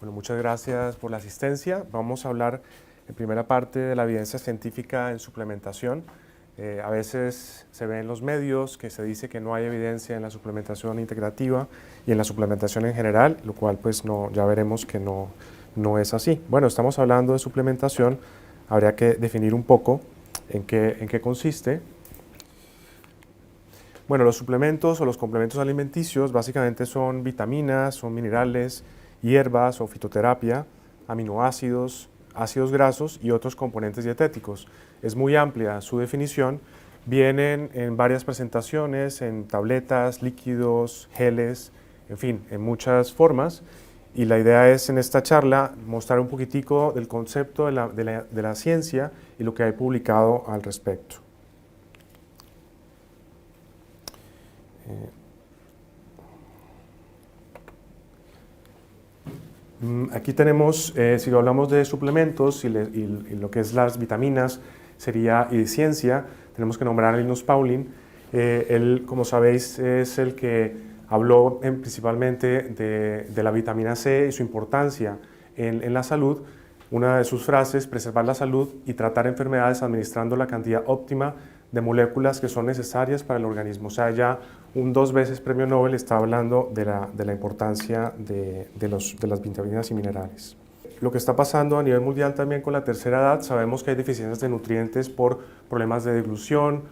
Bueno, muchas gracias por la asistencia. Vamos a hablar en primera parte de la evidencia científica en suplementación. A veces se ve en los medios que se dice que no hay evidencia en la suplementación integrativa y en la suplementación en general, lo cual pues ya veremos que no es así. Bueno, estamos hablando de suplementación, habría que definir un poco en qué consiste. Bueno, los suplementos o los complementos alimenticios básicamente son vitaminas, son minerales, hierbas o fitoterapia, aminoácidos, ácidos grasos y otros componentes dietéticos. Es muy amplia su definición, vienen en varias presentaciones, en tabletas, líquidos, geles, en fin, en muchas formas. Y la idea es en esta charla mostrar un poquitico del concepto de la ciencia y lo que hay publicado al respecto. Aquí tenemos, si hablamos de suplementos y lo que es las vitaminas y de ciencia, tenemos que nombrar a Linus Pauling. Él, como sabéis, es el que habló principalmente de la vitamina C y su importancia en la salud. Una de sus frases, preservar la salud y tratar enfermedades administrando la cantidad óptima de moléculas que son necesarias para el organismo. O sea, ya un 2 veces premio Nobel está hablando de la importancia de las vitaminas y minerales. Lo que está pasando a nivel mundial también con la tercera edad, sabemos que hay deficiencias de nutrientes por problemas de deglución,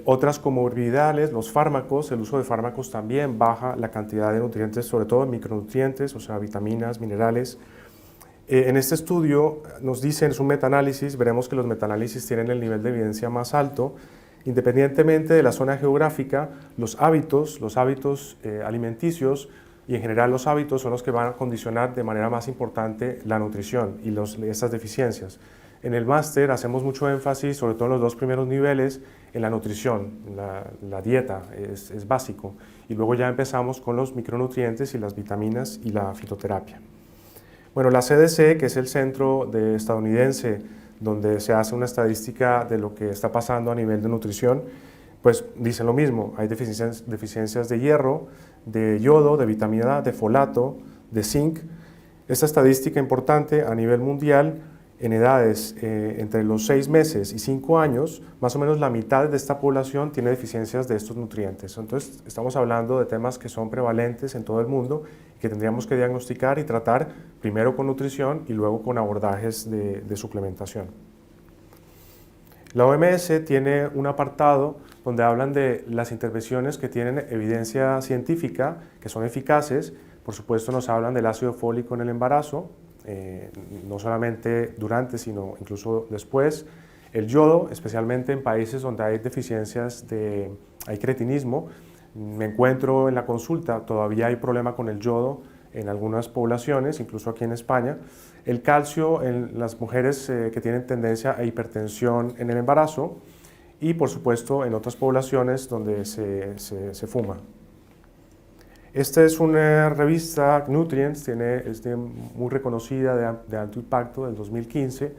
otras comorbilidades, los fármacos, el uso de fármacos también baja la cantidad de nutrientes, sobre todo micronutrientes, o sea, vitaminas, minerales. En este estudio nos dicen, es un metaanálisis, veremos que los metaanálisis tienen el nivel de evidencia más alto. Independientemente de la zona geográfica, los hábitos alimenticios y en general los hábitos son los que van a condicionar de manera más importante la nutrición y estas deficiencias. En el máster hacemos mucho énfasis, sobre todo en los 2 primeros niveles, en la nutrición, la dieta es básico, y luego ya empezamos con los micronutrientes y las vitaminas y la fitoterapia. Bueno, la CDC, que es el centro estadounidense donde se hace una estadística de lo que está pasando a nivel de nutrición, pues dice lo mismo, hay deficiencias de hierro, de yodo, de vitamina A, de folato, de zinc. Esta estadística importante a nivel mundial, en edades entre los 6 meses y 5 años, más o menos la mitad de esta población tiene deficiencias de estos nutrientes. Entonces, estamos hablando de temas que son prevalentes en todo el mundo, que tendríamos que diagnosticar y tratar primero con nutrición y luego con abordajes de suplementación. La OMS tiene un apartado donde hablan de las intervenciones que tienen evidencia científica, que son eficaces. Por supuesto, nos hablan del ácido fólico en el embarazo, no solamente durante, sino incluso después. El yodo, especialmente en países donde hay deficiencias hay cretinismo. Me encuentro en la consulta, todavía hay problema con el yodo en algunas poblaciones, incluso aquí en España. El calcio en las mujeres que tienen tendencia a hipertensión en el embarazo y, por supuesto, en otras poblaciones donde se fuma. Esta es una revista, Nutrients, es muy reconocida, de alto impacto, del 2015,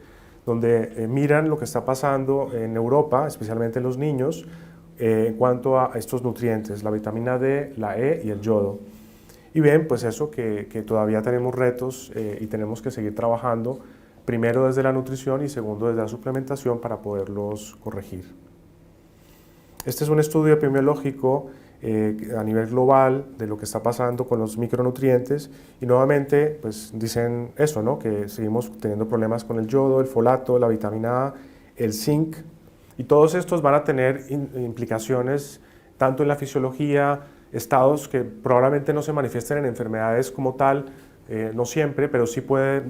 donde miran lo que está pasando en Europa, especialmente en los niños, en cuanto a estos nutrientes, la vitamina D, la E y el yodo. Y ven pues eso, que todavía tenemos retos y tenemos que seguir trabajando, primero desde la nutrición y segundo desde la suplementación para poderlos corregir. Este es un estudio epidemiológico a nivel global de lo que está pasando con los micronutrientes y nuevamente pues dicen eso, ¿no? Que seguimos teniendo problemas con el yodo, el folato, la vitamina A, el zinc, y todos estos van a tener implicaciones tanto en la fisiología, estados que probablemente no se manifiesten en enfermedades como tal, no siempre, pero sí puede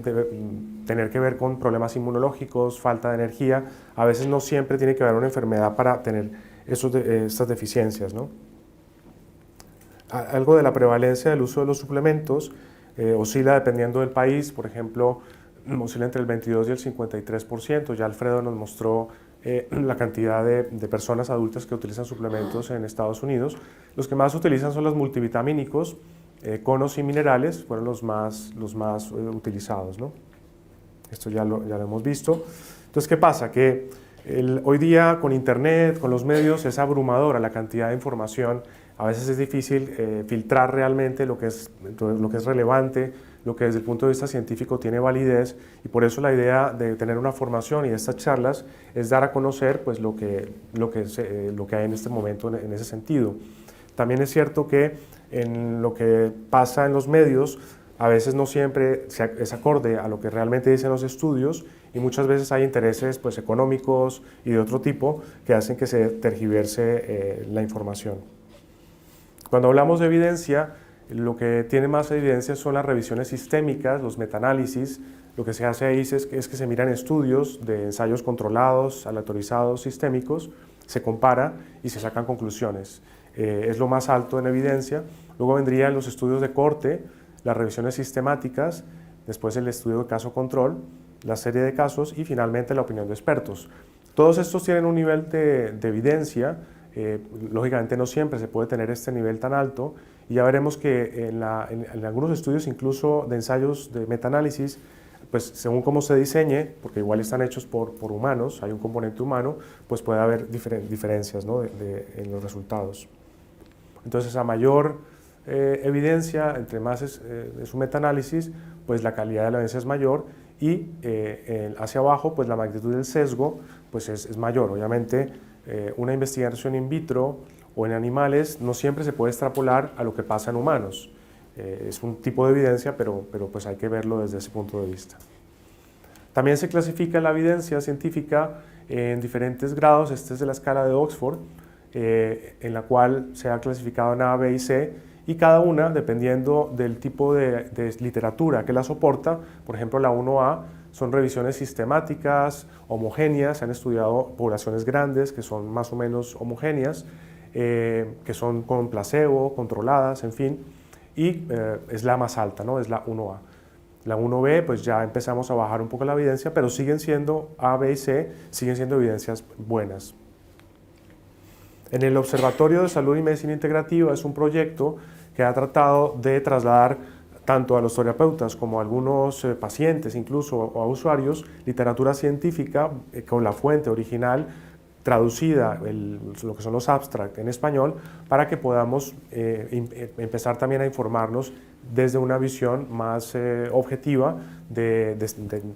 tener que ver con problemas inmunológicos, falta de energía. A veces no siempre tiene que haber una enfermedad para tener estas deficiencias, ¿no? Algo de la prevalencia del uso de los suplementos oscila dependiendo del país, por ejemplo, oscila entre el 22 y el 53%. Ya Alfredo nos mostró la cantidad de personas adultas que utilizan suplementos en Estados Unidos. Los que más utilizan son los multivitamínicos, conos y minerales, fueron los más utilizados, ¿no? Esto ya lo hemos visto. Entonces, ¿qué pasa? Que hoy día con internet, con los medios, es abrumadora la cantidad de información. A veces es difícil filtrar realmente lo que es relevante, lo que desde el punto de vista científico tiene validez, y por eso la idea de tener una formación y de estas charlas es dar a conocer pues, lo que hay en este momento en ese sentido. También es cierto que en lo que pasa en los medios a veces no siempre es acorde a lo que realmente dicen los estudios, y muchas veces hay intereses pues, económicos y de otro tipo que hacen que se tergiverse la información. Cuando hablamos de evidencia, lo que tiene más evidencia son las revisiones sistémicas, los metaanálisis. Lo que se hace ahí es que se miran estudios de ensayos controlados, aleatorizados, sistémicos, se compara y se sacan conclusiones. Es lo más alto en evidencia. Luego vendrían los estudios de corte, las revisiones sistemáticas, después el estudio de caso-control, la serie de casos y finalmente la opinión de expertos. Todos estos tienen un nivel de evidencia. Lógicamente no siempre se puede tener este nivel tan alto, y ya veremos que en algunos estudios, incluso de ensayos de metaanálisis, pues según cómo se diseñe, porque igual están hechos por humanos, hay un componente humano, pues puede haber diferencias, ¿no? en los resultados. Entonces, a mayor evidencia, entre más es un metaanálisis, pues la calidad de la evidencia es mayor, y hacia abajo, pues la magnitud del sesgo pues es mayor. Obviamente, una investigación in vitro o en animales no siempre se puede extrapolar a lo que pasa en humanos. Es un tipo de evidencia, pero pues hay que verlo desde ese punto de vista. También se clasifica la evidencia científica en diferentes grados. Este es de la escala de Oxford, en la cual se ha clasificado en A, B y C, y cada una, dependiendo del tipo de literatura que la soporta. Por ejemplo, la 1A son revisiones sistemáticas, homogéneas. Se han estudiado poblaciones grandes que son más o menos homogéneas, que son con placebo, controladas, en fin, y es la más alta, ¿no? Es la 1A. La 1B, pues ya empezamos a bajar un poco la evidencia, pero siguen siendo A, B y C, siguen siendo evidencias buenas. En el Observatorio de Salud y Medicina Integrativa es un proyecto que ha tratado de trasladar tanto a los terapeutas como a algunos pacientes, incluso o a usuarios, literatura científica con la fuente original traducida, lo que son los abstracts en español, para que podamos empezar también a informarnos desde una visión más objetiva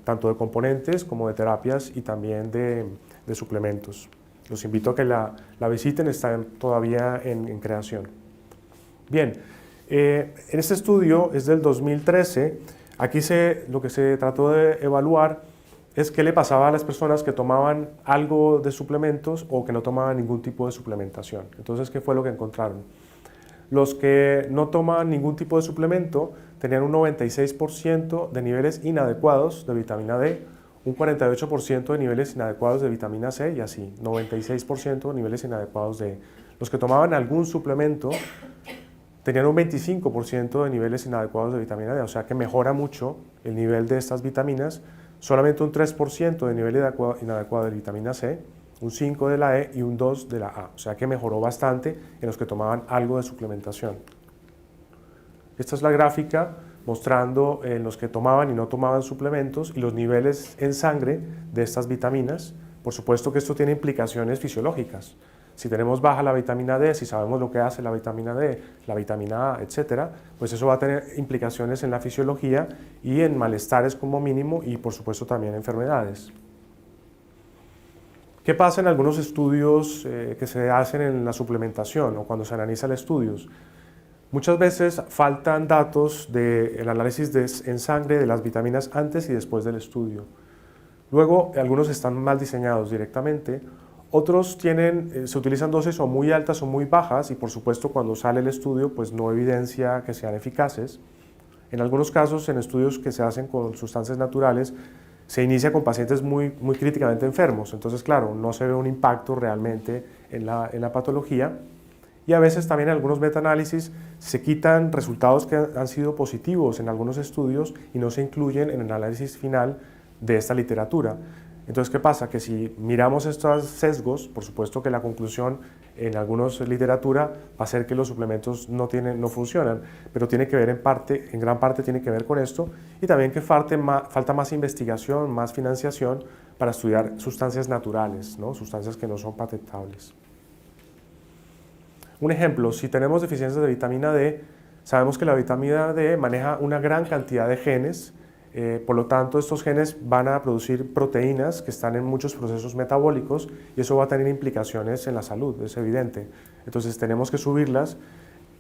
tanto de componentes como de terapias y también de suplementos. Los invito a que la visiten, está todavía en creación. Bien, en este estudio es del 2013. Aquí lo que se trató de evaluar es qué le pasaba a las personas que tomaban algo de suplementos o que no tomaban ningún tipo de suplementación. Entonces, ¿qué fue lo que encontraron? Los que no tomaban ningún tipo de suplemento tenían un 96% de niveles inadecuados de vitamina D, un 48% de niveles inadecuados de vitamina C y así, 96% de niveles inadecuados de... Los que tomaban algún suplemento tenían un 25% de niveles inadecuados de vitamina D, o sea que mejora mucho el nivel de estas vitaminas. Solamente un 3% de nivel inadecuado de vitamina C, un 5% de la E y un 2% de la A, o sea que mejoró bastante en los que tomaban algo de suplementación. Esta es la gráfica mostrando en los que tomaban y no tomaban suplementos y los niveles en sangre de estas vitaminas. Por supuesto que esto tiene implicaciones fisiológicas. Si tenemos baja la vitamina D, si sabemos lo que hace la vitamina D, la vitamina A, etcétera, pues eso va a tener implicaciones en la fisiología y en malestares como mínimo y por supuesto también enfermedades. ¿Qué pasa en algunos estudios que se hacen en la suplementación o cuando se analizan estudios? Muchas veces faltan datos del análisis en sangre de las vitaminas antes y después del estudio. Luego, algunos están mal diseñados directamente. Otros se utilizan dosis o muy altas o muy bajas y por supuesto cuando sale el estudio pues no evidencia que sean eficaces. En algunos casos, en estudios que se hacen con sustancias naturales, se inicia con pacientes muy críticamente enfermos, entonces claro, no se ve un impacto realmente en la patología. Y a veces también en algunos metaanálisis se quitan resultados que han sido positivos en algunos estudios y no se incluyen en el análisis final de esta literatura. Entonces, ¿qué pasa? Que si miramos estos sesgos, por supuesto que la conclusión en algunas literatura va a ser que los suplementos no funcionan, pero tiene que ver en gran parte tiene que ver con esto, y también que falta más investigación, más financiación para estudiar sustancias naturales, ¿no? Sustancias que no son patentables. Un ejemplo, si tenemos deficiencias de vitamina D, Sabemos que la vitamina D maneja una gran cantidad de genes, por lo tanto estos genes van a producir proteínas que están en muchos procesos metabólicos y eso va a tener implicaciones en la salud, es evidente. Entonces tenemos que subirlas.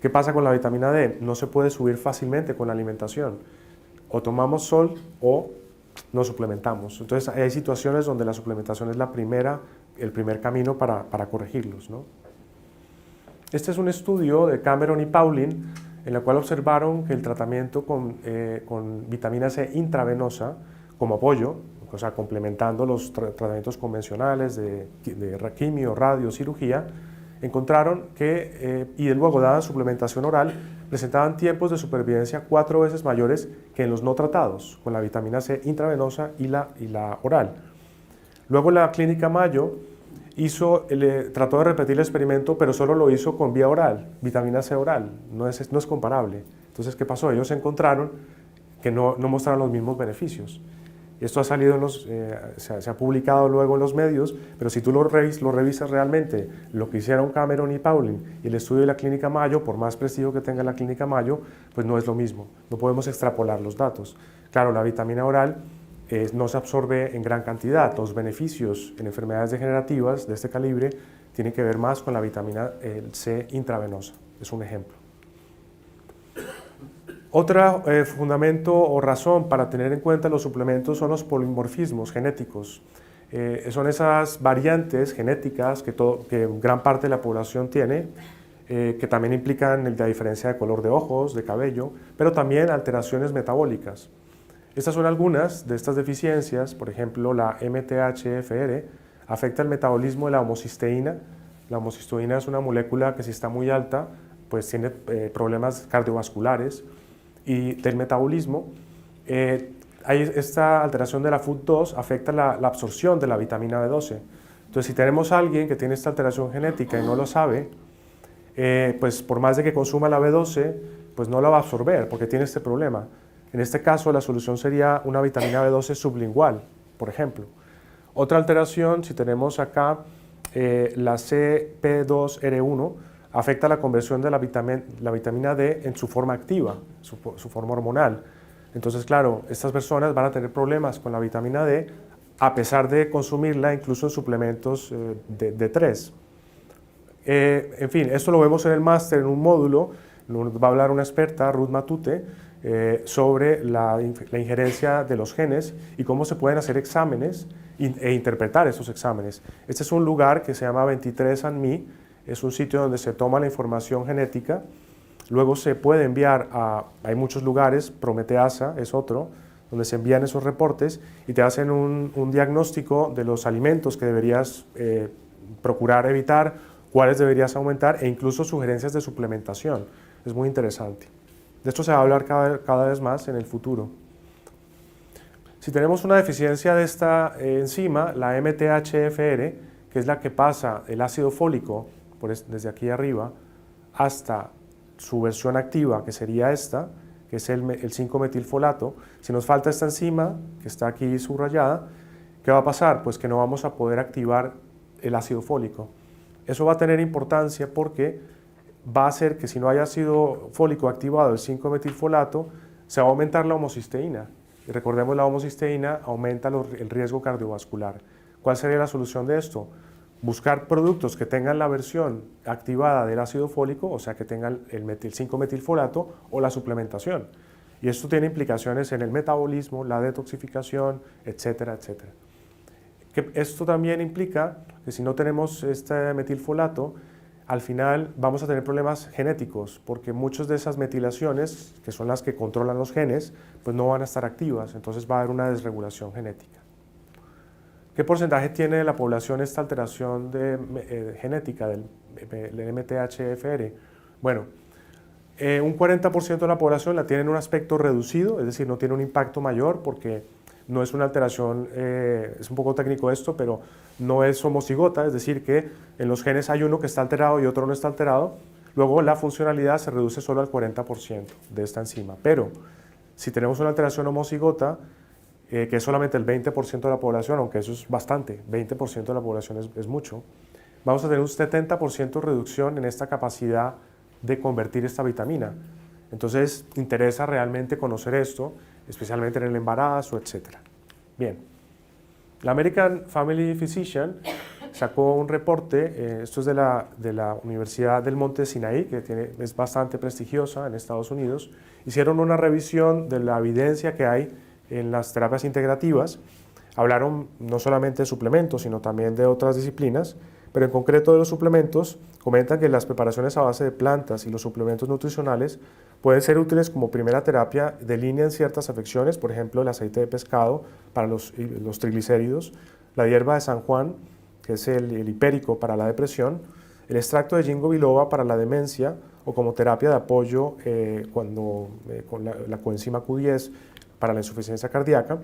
¿Qué pasa con la vitamina D? No se puede subir fácilmente con la alimentación. O tomamos sol o nos suplementamos. Entonces hay situaciones donde la suplementación es el primer camino para corregirlos, ¿no? Este es un estudio de Cameron y Pauling en el cual observaron que el tratamiento con vitamina C intravenosa como apoyo, o sea, complementando los tratamientos convencionales de quimio, radio, cirugía, encontraron que, y luego dada suplementación oral, presentaban tiempos de supervivencia 4 veces mayores que en los no tratados, con la vitamina C intravenosa y la oral. Luego la clínica Mayo trató de repetir el experimento, pero solo lo hizo con vía oral, vitamina C oral, no es comparable. Entonces, ¿qué pasó? Ellos encontraron que no mostraron los mismos beneficios. Esto ha salido se ha publicado luego en los medios, pero si tú lo revisas realmente, lo que hicieron Cameron y Pauling y el estudio de la Clínica Mayo, por más prestigio que tenga la Clínica Mayo, pues no es lo mismo, no podemos extrapolar los datos. Claro, la vitamina oral no se absorbe en gran cantidad, los beneficios en enfermedades degenerativas de este calibre tienen que ver más con la vitamina C intravenosa, es un ejemplo. Otro fundamento o razón para tener en cuenta los suplementos son los polimorfismos genéticos. Son esas variantes genéticas que gran parte de la población tiene, que también implican la diferencia de color de ojos, de cabello, pero también alteraciones metabólicas. Estas son algunas de estas deficiencias, por ejemplo, la MTHFR afecta el metabolismo de la homocisteína. La homocisteína es una molécula que si está muy alta, pues tiene problemas cardiovasculares y del metabolismo. Esta alteración de la FUT2 afecta la absorción de la vitamina B12. Entonces, si tenemos a alguien que tiene esta alteración genética y no lo sabe, pues por más de que consuma la B12, pues no la va a absorber porque tiene este problema. En este caso, la solución sería una vitamina B12 sublingual, por ejemplo. Otra alteración, si tenemos acá la CP2R1, afecta la conversión de la vitamina D en su forma activa, su forma hormonal. Entonces, claro, estas personas van a tener problemas con la vitamina D a pesar de consumirla incluso en suplementos de 3. En fin, esto lo vemos en el máster, en un módulo, nos va a hablar una experta, Ruth Matute, sobre la injerencia de los genes y cómo se pueden hacer exámenes e interpretar esos exámenes. Este es un lugar que se llama 23andMe, es un sitio donde se toma la información genética, luego se puede enviar hay muchos lugares, Prometeasa es otro, donde se envían esos reportes y te hacen un diagnóstico de los alimentos que deberías procurar evitar, cuáles deberías aumentar e incluso sugerencias de suplementación. Es muy interesante. De esto se va a hablar cada vez más en el futuro. Si tenemos una deficiencia de esta enzima, la MTHFR, que es la que pasa el ácido fólico desde aquí arriba hasta su versión activa, que sería esta, que es el 5-metilfolato, si nos falta esta enzima, que está aquí subrayada, ¿qué va a pasar? Pues que no vamos a poder activar el ácido fólico. Eso va a tener importancia porque va a hacer que si no hay ácido fólico activado, el 5-metilfolato, se va a aumentar la homocisteína. Y recordemos, la homocisteína aumenta el riesgo cardiovascular. ¿Cuál sería la solución de esto? Buscar productos que tengan la versión activada del ácido fólico, o sea, que tengan el 5-metilfolato o la suplementación. Y esto tiene implicaciones en el metabolismo, la detoxificación, etcétera, etcétera. Esto también implica que si no tenemos este metilfolato, al final vamos a tener problemas genéticos, porque muchas de esas metilaciones, que son las que controlan los genes, pues no van a estar activas, entonces va a haber una desregulación genética. ¿Qué porcentaje tiene de la población esta alteración genética del MTHFR? Bueno, un 40% de la población la tiene en un aspecto reducido, es decir, no tiene un impacto mayor porque no es una alteración, es un poco técnico esto, pero no es homocigota, es decir, que en los genes hay uno que está alterado y otro no está alterado. Luego la funcionalidad se reduce solo al 40% de esta enzima. Pero si tenemos una alteración homocigota, que es solamente el 20% de la población, aunque eso es bastante, 20% de la población es mucho, vamos a tener un 70% de reducción en esta capacidad de convertir esta vitamina. Entonces, interesa realmente conocer esto, especialmente en el embarazo, etc. Bien, la American Family Physician sacó un reporte, esto es de la Universidad del Monte Sinaí, que es bastante prestigiosa en Estados Unidos. Hicieron una revisión de la evidencia que hay en las terapias integrativas. Hablaron no solamente de suplementos, sino también de otras disciplinas, pero en concreto de los suplementos, comentan que las preparaciones a base de plantas y los suplementos nutricionales pueden ser útiles como primera terapia de línea en ciertas afecciones, por ejemplo el aceite de pescado para los triglicéridos, la hierba de San Juan, que es el hipérico para la depresión, el extracto de ginkgo biloba para la demencia o como terapia de apoyo con la coenzima Q10 para la insuficiencia cardíaca,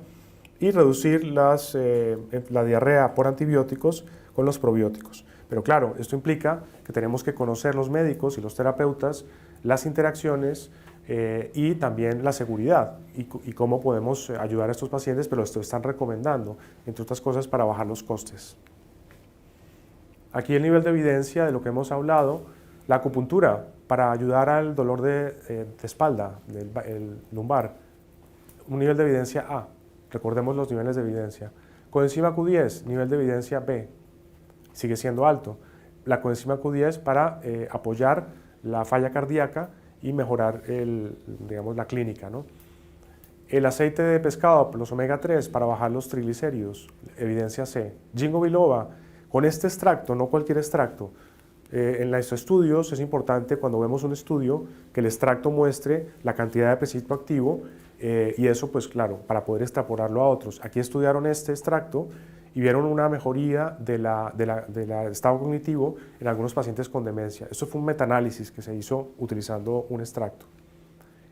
y reducir la diarrea por antibióticos con los probióticos. Pero claro, esto implica que tenemos que conocer los médicos y los terapeutas, las interacciones y también la seguridad y cómo podemos ayudar a estos pacientes, pero esto están recomendando, entre otras cosas, para bajar los costes. Aquí el nivel de evidencia de lo que hemos hablado, la acupuntura para ayudar al dolor de espalda, el lumbar, un nivel de evidencia A. Recordemos los niveles de evidencia. Coenzima Q10, nivel de evidencia B, sigue siendo alto. La coenzima Q10 para apoyar la falla cardíaca y mejorar la clínica, ¿no? El aceite de pescado, los omega 3 para bajar los triglicéridos, evidencia C. Ginkgo biloba, con este extracto, no cualquier extracto. En los estudios es importante cuando vemos un estudio que el extracto muestre la cantidad de principio activo y eso pues claro, para poder extrapolarlo a otros. Aquí estudiaron este extracto y vieron una mejoría del estado cognitivo en algunos pacientes con demencia. Esto fue un metaanálisis que se hizo utilizando un extracto.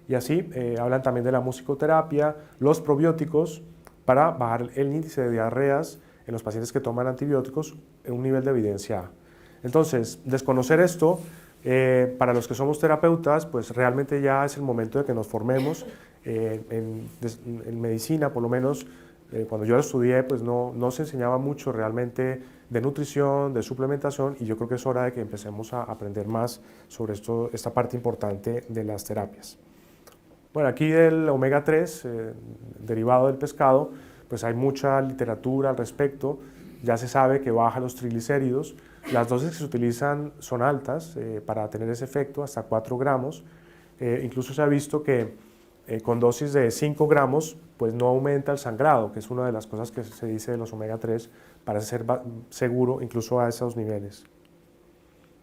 Y así hablan también de la musicoterapia, los probióticos para bajar el índice de diarreas en los pacientes que toman antibióticos en un nivel de evidencia A. Entonces, desconocer esto, para los que somos terapeutas, pues realmente ya es el momento de que nos formemos. En medicina, por lo menos, cuando yo lo estudié, pues no se enseñaba mucho realmente de nutrición, de suplementación, y yo creo que es hora de que empecemos a aprender más sobre esta parte importante de las terapias. Bueno, aquí del omega 3, derivado del pescado, pues hay mucha literatura al respecto. Ya se sabe que baja los triglicéridos. Las dosis que se utilizan son altas para tener ese efecto, hasta 4 gramos. Incluso se ha visto que con dosis de 5 gramos pues no aumenta el sangrado, que es una de las cosas que se dice de los omega 3, para ser seguro incluso a esos niveles.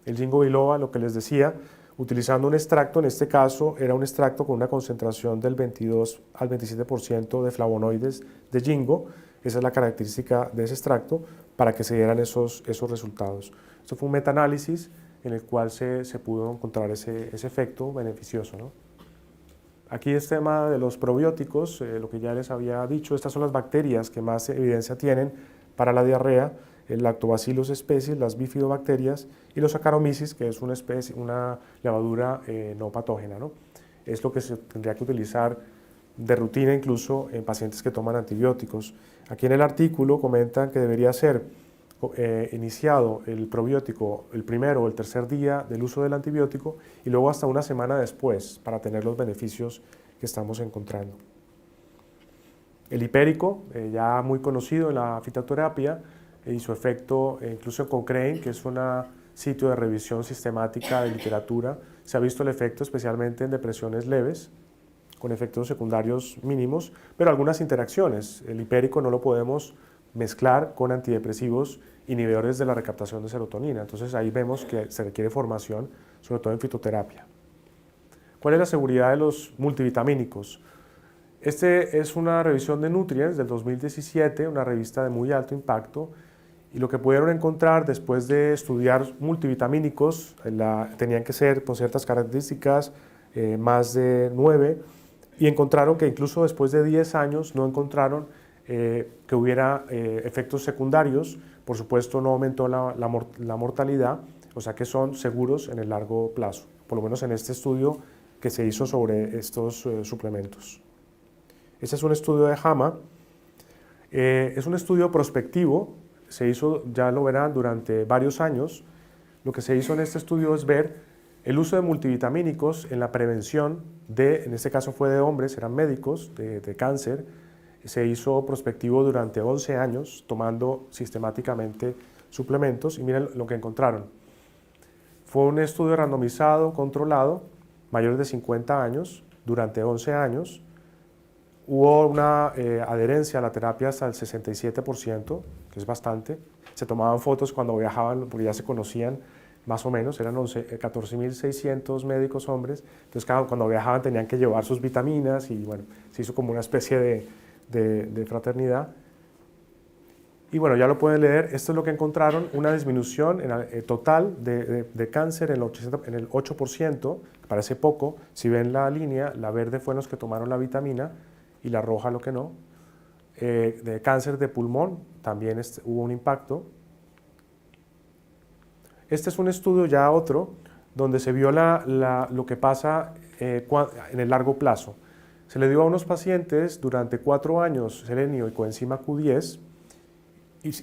El ginkgo biloba, lo que les decía, utilizando un extracto, en este caso era un extracto con una concentración del 22 al 27% de flavonoides de ginkgo. Esa es la característica de ese extracto para que se dieran esos resultados. Esto fue un metaanálisis en el cual se pudo encontrar ese efecto beneficioso, ¿no? Aquí es tema de los probióticos, lo que ya les había dicho, estas son las bacterias que más evidencia tienen para la diarrea, el Lactobacillus species, las bifidobacterias, y los Saccharomyces, que es una levadura no patógena, ¿no? Es lo que se tendría que utilizar de rutina incluso en pacientes que toman antibióticos. Aquí en el artículo comentan que debería ser iniciado el probiótico el primero o el tercer día del uso del antibiótico y luego hasta una semana después para tener los beneficios que estamos encontrando. El hipérico, ya muy conocido en la fitoterapia y su efecto incluso en Cochrane, que es un sitio de revisión sistemática de literatura, se ha visto el efecto especialmente en depresiones leves, con efectos secundarios mínimos, pero algunas interacciones. El hipérico no lo podemos mezclar con antidepresivos inhibidores de la recaptación de serotonina. Entonces ahí vemos que se requiere formación, sobre todo en fitoterapia. ¿Cuál es la seguridad de los multivitamínicos? Este es una revisión de Nutrients del 2017, una revista de muy alto impacto, y lo que pudieron encontrar después de estudiar multivitamínicos, tenían que ser con ciertas características, más de 9, y encontraron que incluso después de 10 años no encontraron que hubiera efectos secundarios. Por supuesto no aumentó la mortalidad, o sea que son seguros en el largo plazo, por lo menos en este estudio que se hizo sobre estos suplementos. Este es un estudio de JAMA, es un estudio prospectivo, se hizo, ya lo verán, durante varios años. Lo que se hizo en este estudio es ver El uso de multivitamínicos en la prevención en este caso fue de hombres, eran médicos de cáncer, se hizo prospectivo durante 11 años tomando sistemáticamente suplementos y miren lo que encontraron. Fue un estudio randomizado, controlado, mayores de 50 años, durante 11 años. Hubo una adherencia a la terapia hasta el 67%, que es bastante. Se tomaban fotos cuando viajaban, porque ya se conocían más o menos, eran 14.600 médicos hombres, entonces cuando viajaban tenían que llevar sus vitaminas y bueno, se hizo como una especie de fraternidad. Y bueno, ya lo pueden leer, esto es lo que encontraron, una disminución total de cáncer en el 8%, que parece poco. Si ven la línea, la verde fue los que tomaron la vitamina y la roja lo que no. De cáncer de pulmón también hubo un impacto. Este es un estudio ya otro, donde se vio lo que pasa en el largo plazo. Se le dio a unos pacientes durante 4 años selenio y coenzima Q10,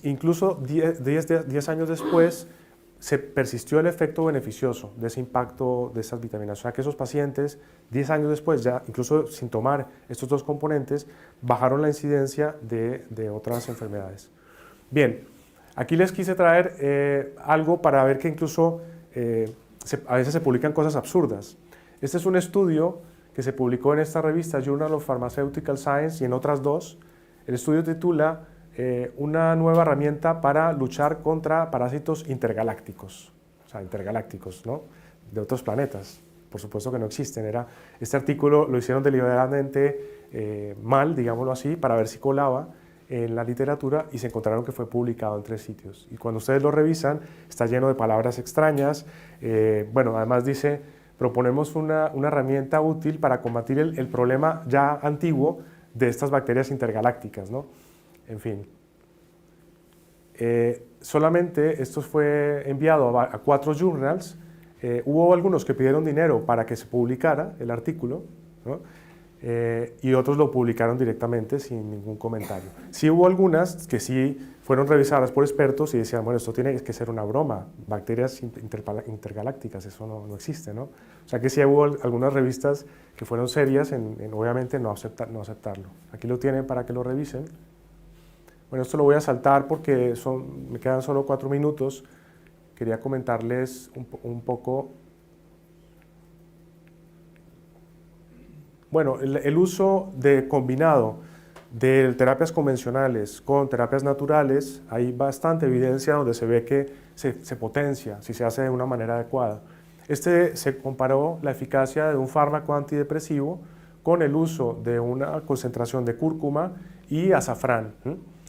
incluso 10 años después se persistió el efecto beneficioso de ese impacto de esas vitaminas. O sea que esos pacientes, 10 años después, ya incluso sin tomar estos dos componentes, bajaron la incidencia de otras enfermedades. Bien, aquí les quise traer algo para ver que incluso a veces se publican cosas absurdas. Este es un estudio que se publicó en esta revista Journal of Pharmaceutical Science y en otras dos. El estudio titula una nueva herramienta para luchar contra parásitos intergalácticos, o sea, intergalácticos, ¿no? De otros planetas. Por supuesto que no existen. Este artículo lo hicieron deliberadamente mal, digámoslo así, para ver si colaba en la literatura y se encontraron que fue publicado en 3 sitios. Y cuando ustedes lo revisan, está lleno de palabras extrañas. Bueno, además dice, proponemos una herramienta útil para combatir el problema ya antiguo de estas bacterias intergalácticas, ¿no? En fin. Solamente esto fue enviado a 4 journals. Hubo algunos que pidieron dinero para que se publicara el artículo, ¿no? Y otros lo publicaron directamente sin ningún comentario. Sí hubo algunas que sí fueron revisadas por expertos y decían, bueno, esto tiene que ser una broma, bacterias intergalácticas, eso no existe, ¿no? O sea que sí hubo algunas revistas que fueron serias en obviamente no aceptarlo. Aquí lo tienen para que lo revisen. Bueno, esto lo voy a saltar porque me quedan solo 4 minutos. Quería comentarles un poco. Bueno, el uso combinado de terapias convencionales con terapias naturales, hay bastante evidencia donde se ve que se potencia si se hace de una manera adecuada. Se comparó la eficacia de un fármaco antidepresivo con el uso de una concentración de cúrcuma y azafrán.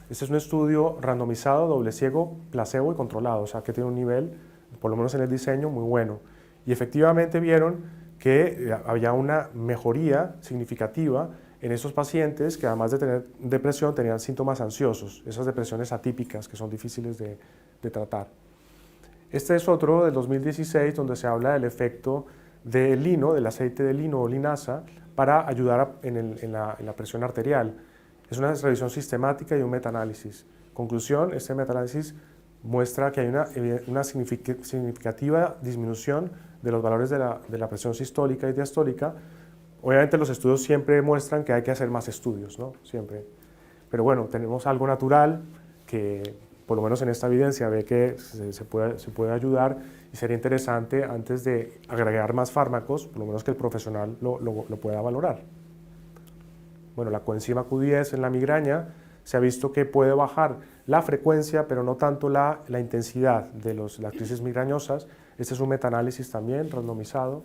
Este es un estudio randomizado, doble ciego, placebo y controlado, o sea que tiene un nivel, por lo menos en el diseño, muy bueno. Y efectivamente vieron que había una mejoría significativa en esos pacientes que además de tener depresión tenían síntomas ansiosos, esas depresiones atípicas que son difíciles de tratar. Este es otro del 2016 donde se habla del efecto del lino, del aceite de lino o linaza para ayudar en la presión arterial. Es una revisión sistemática y un metaanálisis. Conclusión, este metaanálisis muestra que hay una significativa disminución de los valores de la presión sistólica y diastólica. Obviamente los estudios siempre muestran que hay que hacer más estudios, ¿no? Siempre. Pero bueno, tenemos algo natural que por lo menos en esta evidencia ve que se puede ayudar y sería interesante antes de agregar más fármacos, por lo menos que el profesional lo pueda valorar. Bueno, la coenzima Q10 en la migraña se ha visto que puede bajar la frecuencia, pero no tanto la intensidad de las crisis migrañosas. Este es un metaanálisis también randomizado.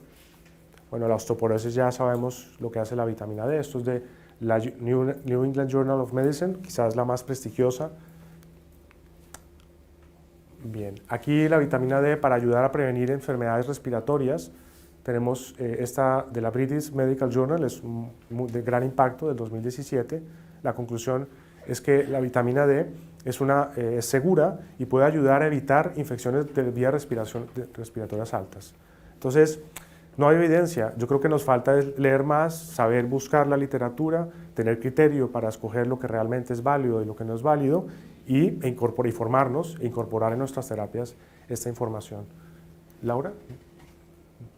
Bueno, la osteoporosis ya sabemos lo que hace la vitamina D. Esto es de la New England Journal of Medicine, quizás la más prestigiosa. Bien, aquí la vitamina D para ayudar a prevenir enfermedades respiratorias. Tenemos esta de la British Medical Journal, es de gran impacto del 2017. La conclusión es que la vitamina D es segura y puede ayudar a evitar infecciones de vías respiratorias altas. Entonces, no hay evidencia. Yo creo que nos falta leer más, saber buscar la literatura, tener criterio para escoger lo que realmente es válido y lo que no es válido y informarnos e incorporar en nuestras terapias esta información. Laura.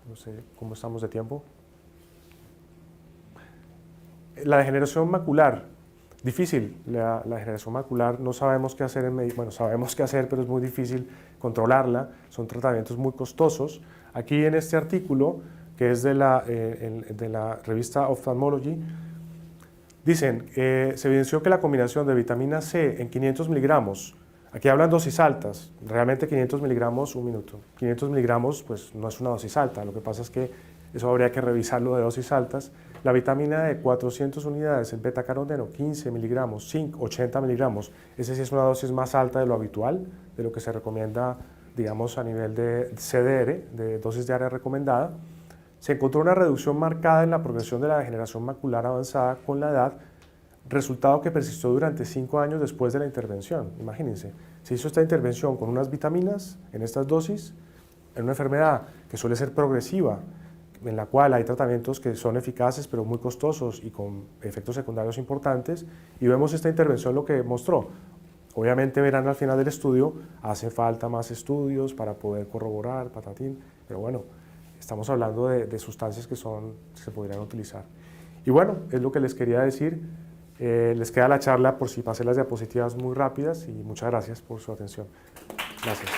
No sé cómo estamos de tiempo. La degeneración macular, difícil. La degeneración macular no sabemos qué hacer bueno, sabemos qué hacer, pero es muy difícil controlarla. Son tratamientos muy costosos. Aquí en este artículo, que es de la revista Ophthalmology, dicen, se evidenció que la combinación de vitamina C en 500 miligramos, aquí hablan dosis altas, realmente 500 miligramos, 500 miligramos pues no es una dosis alta, lo que pasa es que eso habría que revisarlo de dosis altas. La vitamina D, 400 unidades, el betacaroteno, 15 miligramos, 80 miligramos, esa sí es una dosis más alta de lo habitual, de lo que se recomienda, digamos, a nivel de CDR, de dosis diaria recomendada. Se encontró una reducción marcada en la progresión de la degeneración macular avanzada con la edad, resultado que persistió durante 5 años después de la intervención. Imagínense, se hizo esta intervención con unas vitaminas en estas dosis, en una enfermedad que suele ser progresiva, en la cual hay tratamientos que son eficaces pero muy costosos y con efectos secundarios importantes, y vemos esta intervención lo que mostró. Obviamente verán al final del estudio, hace falta más estudios para poder corroborar, patatín, pero bueno, estamos hablando de sustancias que se podrían utilizar. Y bueno, es lo que les quería decir. Les queda la charla por si pasé las diapositivas muy rápidas y muchas gracias por su atención. Gracias.